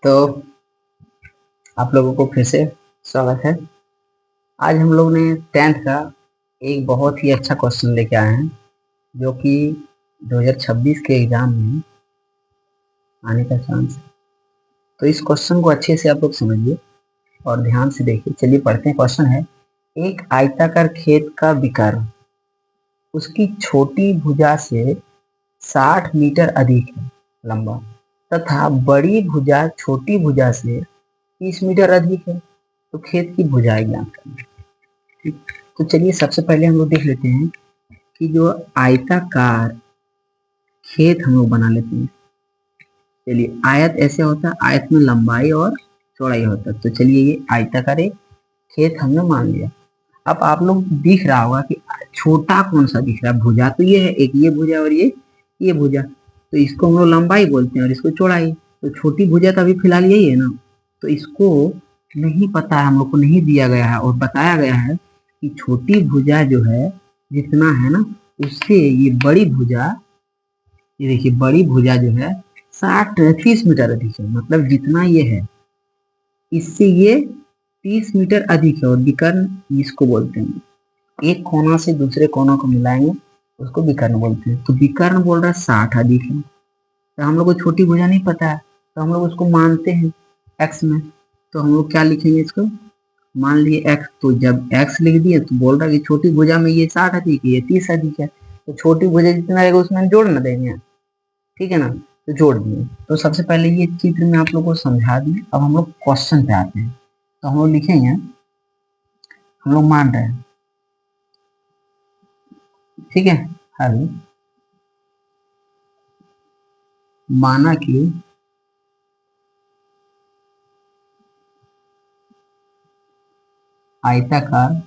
तो आप लोगों को फिर से स्वागत है। आज हम लोग ने 10th का एक बहुत ही अच्छा क्वेश्चन लेके आए हैं जो कि 2026 के एग्जाम में आने का चांस है। तो इस क्वेश्चन को अच्छे से आप लोग समझिए और ध्यान से देखिए। चलिए पढ़ते हैं। क्वेश्चन है, एक आयताकार खेत का विकर्ण उसकी छोटी भुजा से 60 मीटर अधिक है लंबा तथा बड़ी भुजा छोटी भुजा से 30 मीटर अधिक है। तो खेत की भुजाएं ज्ञात करना। ठीक, तो चलिए सबसे पहले हम लोग देख लेते हैं कि जो आयताकार खेत हम लोग बना लेते हैं। चलिए, आयत ऐसे होता है, आयत में लंबाई और चौड़ाई होता है। तो चलिए ये आयताकार एक खेत हमने मान लिया। अब आप लोग दिख रहा होगा कि छोटा कौन सा दिख रहा है। भुजा तो ये है, एक ये भुजा और ये भुजा। तो इसको हम लोग लंबाई बोलते हैं और इसको चौड़ाई। तो छोटी भुजा तो अभी फिलहाल यही है ना। तो इसको नहीं पता है, हम लोग को नहीं दिया गया है और बताया गया है कि छोटी भुजा जो है जितना है ना, उससे ये बड़ी भुजा, ये देखिए बड़ी भुजा जो है 30 मीटर अधिक है। मतलब जितना ये है इससे ये 30 मीटर अधिक है। और विकर्ण इसको बोलते हैं, एक कोना से दूसरे कोना को मिलाएंगे उसको विकर्ण बोलते हैं। तो विकर्ण बोल रहा है 60 अधिक है। तो हम लोग को छोटी भुजा नहीं पता है, तो हम लोग उसको मानते हैं एक्स में। तो हम लोग क्या लिखेंगे, इसको मान लिए एक्स। तो जब एक्स लिख दिए तो बोल रहा है कि छोटी भुजा में ये 60 अधिक है, ये 30 अधिक है। तो छोटी भुजा जितना रहेगा उसमें जोड़ न देंगे, ठीक है ना। तो जोड़ दिए। तो सबसे पहले ये चित्र में आप लोग को समझा दिए। अब हम लोग क्वेश्चन पे आते हैं। तो हम लोग लिखेंगे, हम लोग मान रहे हैं, ठीक है। हल माना कि आयताकार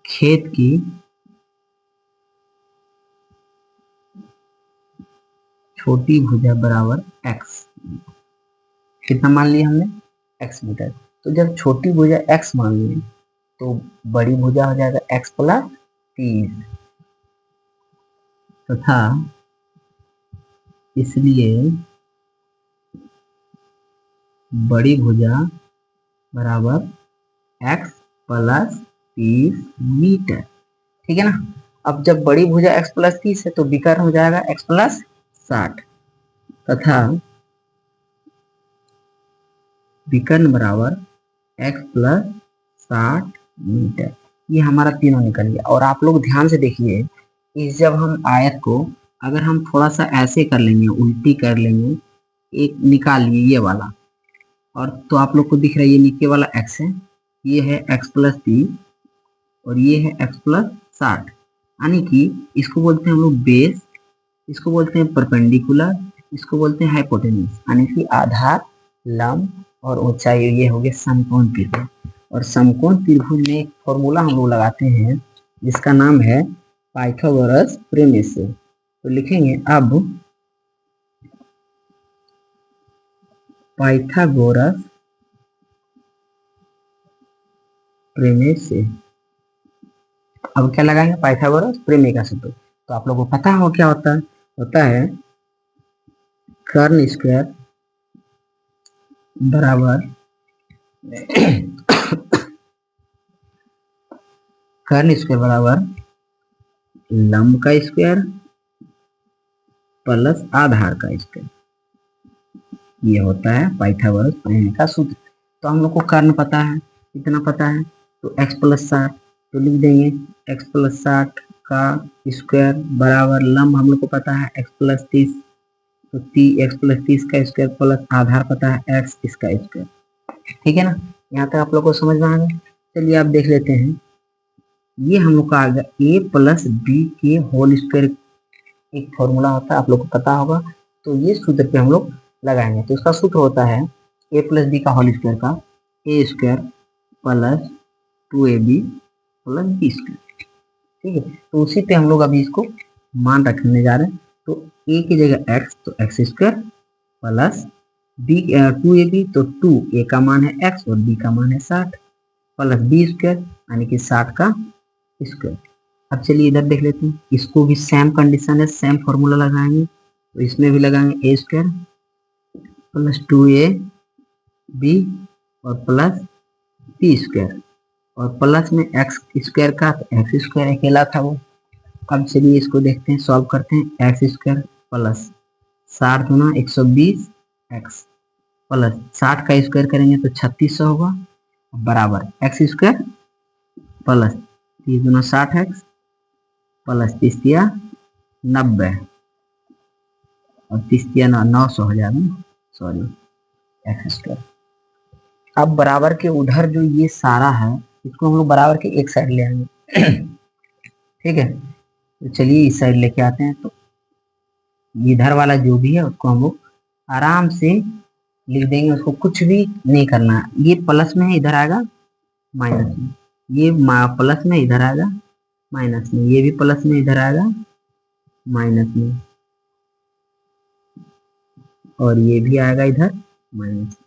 खेत की छोटी भुजा बराबर एक्स। कितना मान लिया हमने, एक्स मीटर। तो जब छोटी भुजा एक्स मान ली तो बड़ी भुजा हो जाएगा एक्स प्लस 30 तथा इसलिए बड़ी भुजा बराबर एक्स प्लस 30 मीटर, ठीक है ना। अब जब बड़ी भुजा x प्लस 30 है तो विकर्ण हो जाएगा x प्लस 60 तथा विकर्ण बराबर x प्लस 60 मीटर। ये हमारा तीनों निकल गया। और आप लोग ध्यान से देखिए, इस जब हम आयत को अगर हम थोड़ा सा ऐसे कर लेंगे, उल्टी कर लेंगे, एक निकाल लिए ये वाला, और तो आप लोग को दिख रहा है ये नीचे वाला x है, ये है x प्लस 30 और ये है x प्लस 60। यानी कि इसको बोलते हैं हम लोग बेस, इसको बोलते हैं परपेंडिकुलर, इसको बोलते हैं हाइपोटेन्यूज। यानी कि आधार, लंब और ऊंचाई। ये हो गया समकोण त्रिभुज। और समकोण त्रिभुज में एक फॉर्मूला हम लोग लगाते हैं जिसका नाम है पाइथागोरस प्रमेय से। तो लिखेंगे अब पाइथागोरस प्रमेय से। अब क्या लगाएंगे, पाइथागोरस प्रमेय का सूत्र। तो आप लोगों को पता हो क्या होता है कर्ण स्क्वायर बराबर कर्ण स्क्वायर बराबर लंब का स्क्वायर प्लस आधार का स्क्वायर। ये होता है पाइथागोरस प्रमेय का सूत्र। तो हम लोग को कर्ण पता है, इतना पता है, तो x प्लस 60 तो लिख देंगे x प्लस 60 का स्क्वायर बराबर लंब हम लोग को पता है x प्लस 30, तो x प्लस 30 का स्क्वायर प्लस आधार पता है x, इसका स्क्वायर, ठीक है ना। यहाँ तक आप लोग को समझ में आ गया। चलिए आप देख लेते हैं, ये हम लोग का आ गया a प्लस बी के होल स्क्वायर। एक फॉर्मूला होता है, आप लोग को पता होगा। तो ये सूत्र पे हम लोग लगाएंगे। तो इसका सूत्र होता है a प्लस बी का होल स्क्वायर का a square plus 2ab plus B square, ठीक है। तो उसी पे हम लोग अभी इसको मान रखने जा रहे हैं। तो a की जगह x, तो x square plus B 2ab, तो 2a का मान है x और b का मान है 60 प्लस बी स्क्वायर यानी कि 60 का स्क्वायर। अब चलिए इधर देख लेते हैं, इसको भी सेम कंडीशन है, सेम फॉर्मूला लगाएंगे। तो इसमें भी लगाएंगे a स्क्वायर प्लस 2ab और प्लस p स्क्वायर और प्लस में एक्स स्क्वायर का, तो एक्स स्क्वायर अकेला था वो। अब चलिए इसको देखते हैं, सॉल्व करते हैं। एक्स स्क्वायर प्लस 60 गुना 120 एक्स प्लस 60 का स्क्वायर करेंगे तो 3600 होगा, बराबर एक्स स्क्वायर प्लस 30 गुना 60 एक्स प्लस 30 90 और 30 900 हो जाएगा, सॉरी एक्स स्क्वायर। अब बराबर के उधर जो ये सारा है इसको हम लोग बराबर के एक साइड ले आएंगे। ठीक है, तो चलिए इस साइड लेके आते हैं। तो इधर वाला जो भी है उसको हम लोग आराम से लिख देंगे, उसको कुछ भी नहीं करना है। ये प्लस में है इधर आएगा माइनस में, ये प्लस में इधर आएगा माइनस में, ये भी प्लस में इधर आएगा माइनस में, और ये भी आएगा इधर माइनस।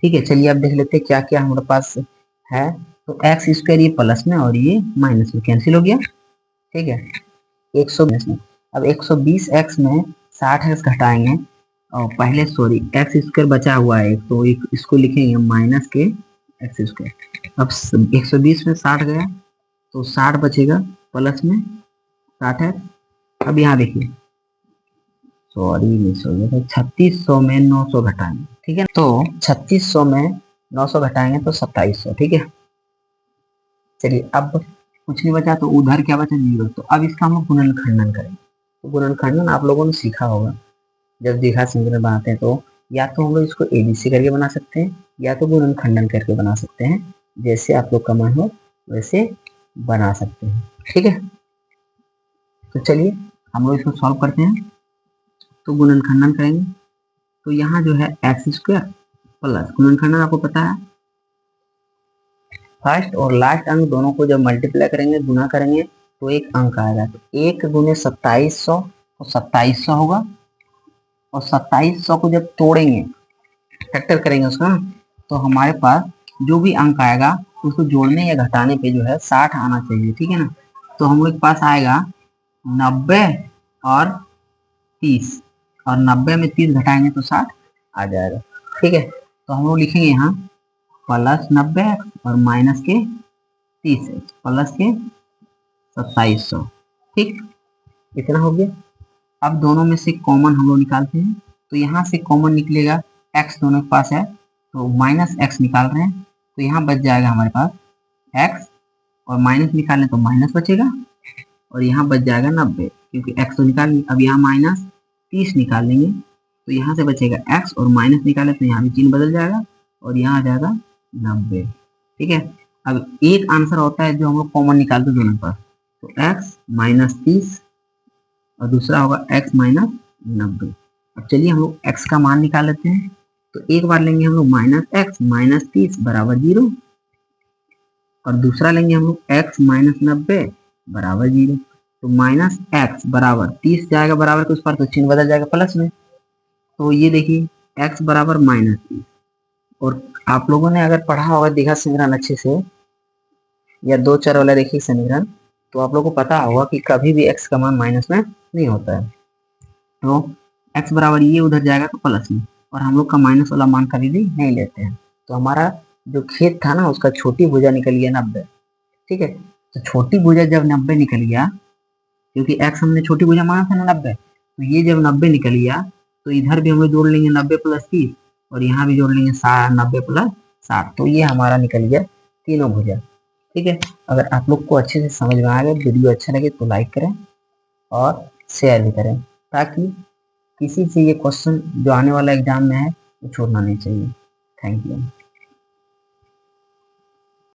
ठीक है, चलिए अब देख लेते हैं क्या क्या हमारे पास है। तो एक्स स्क्वायर ये प्लस में और ये माइनस में कैंसिल हो गया। ठीक है, 120 में, अब 120 एक्स में 60 एक्स घटाएंगे और पहले सॉरी एक्स स्क्वायर बचा हुआ है तो इसको लिखेंगे माइनस के एक्स स्क्वायर। अब 120 में 60 गया तो 60 बचेगा प्लस में 60 है। अब यहाँ देखिए, सॉरी मिस हो गया, तो 3600 में 900 घटाएंगे। ठीक है, तो 3600 में 900 घटाएंगे तो 2700। ठीक है, चलिए अब कुछ नहीं बचा तो उधर क्या बचा, 0। तो अब इसका हम लोग गुणनखंडन करेंगे। तो गुणनखंडन आप लोगों ने सीखा होगा, जब द्विघात समीकरण बनाते हैं तो या तो हम लोग इसको एबीसी करके बना सकते हैं या तो गुणनखंडन करके बना सकते हैं, जैसे आप लोग का मन हो वैसे बना सकते हैं। ठीक है, तो चलिए हम लोग इसको सॉल्व करते हैं। तो गुणनखंडन करेंगे तो यहाँ जो है एक्स स्क्वायर प्लस, गुणनखंडन आपको पता है फर्स्ट और लास्ट अंक दोनों को जब मल्टीप्लाई करेंगे, गुना करेंगे तो एक अंक आएगा। तो 1 गुने 2700 तो 2700 होगा, और 2700 को जब तोड़ेंगे फैक्टर करेंगे उसका, तो हमारे पास जो भी अंक आएगा उसको जोड़ने या घटाने पे जो है 60 आना चाहिए। ठीक है ना, तो हम लोग के पास आएगा 90 और 30, और 90 में 30 घटाएंगे तो 60 आ जाएगा। ठीक है, तो हम लोग लिखेंगे यहाँ प्लस 90 और माइनस के 30 प्लस के 2700। ठीक, इतना हो गया। अब दोनों में से कॉमन हम लोग निकालते हैं, तो यहाँ से कॉमन निकलेगा, एक्स दोनों के पास है तो माइनस एक्स निकाल रहे हैं, तो यहाँ बच जाएगा हमारे पास एक्स, और माइनस निकालें तो माइनस बचेगा, और यहाँ बच जाएगा 90 क्योंकि एक्स तो निकाल लिया। अब यहाँ माइनस 30 निकाल लेंगे तो यहाँ से बचेगा एक्स, और माइनस निकाले तो यहाँ भी चिन्ह बदल जाएगा और यहाँ आ जाएगा 90। ठीक है, अब एक आंसर होता है जो हम लोग कॉमन निकालते दोनों पर, तो एक्स माइनस 30 और दूसरा होगा x माइनस 90। अब चलिए हम लोग x का मान निकाल लेते हैं। तो एक बार लेंगे हम लोग माइनस एक्स माइनस 30 बराबर 0, और दूसरा लेंगे हम लोग x माइनस 90 बराबर 0। तो माइनस एक्स बराबर 30 जाएगा बराबर के उस पर, तो चिन्ह बदल जाएगा प्लस में। तो ये देखिए x बराबर माइनस 30, और आप लोगों ने अगर पढ़ा होगा द्विघात समीकरण अच्छे से या दो चर वाला रेखीय समीकरण, तो आप लोगों को पता होगा कि कभी भी x का मान माइनस में नहीं होता है। तो x बराबर ये उधर जाएगा तो प्लस में, और हम लोग का माइनस वाला मान कभी भी नहीं लेते हैं। तो हमारा जो खेत था ना उसका छोटी भुजा निकल गया 90। ठीक है, तो छोटी भुजा जब 90 निकल गया, क्योंकि x हमने छोटी भुजा माना था ना 90, तो ये जब 90 निकल गया तो इधर भी हम लोग जोड़ लेंगे 90 प्लस 30, और यहाँ भी जोड़ लेंगे 90 प्लस 60, तो ये हमारा निकल गया तीनों भुजा। ठीक है, अगर आप लोग को अच्छे से समझ में आ गया, वीडियो अच्छा लगे तो लाइक करें और शेयर भी करें, ताकि किसी से ये क्वेश्चन जो आने वाला एग्जाम में है वो छोड़ना नहीं चाहिए। Thank you.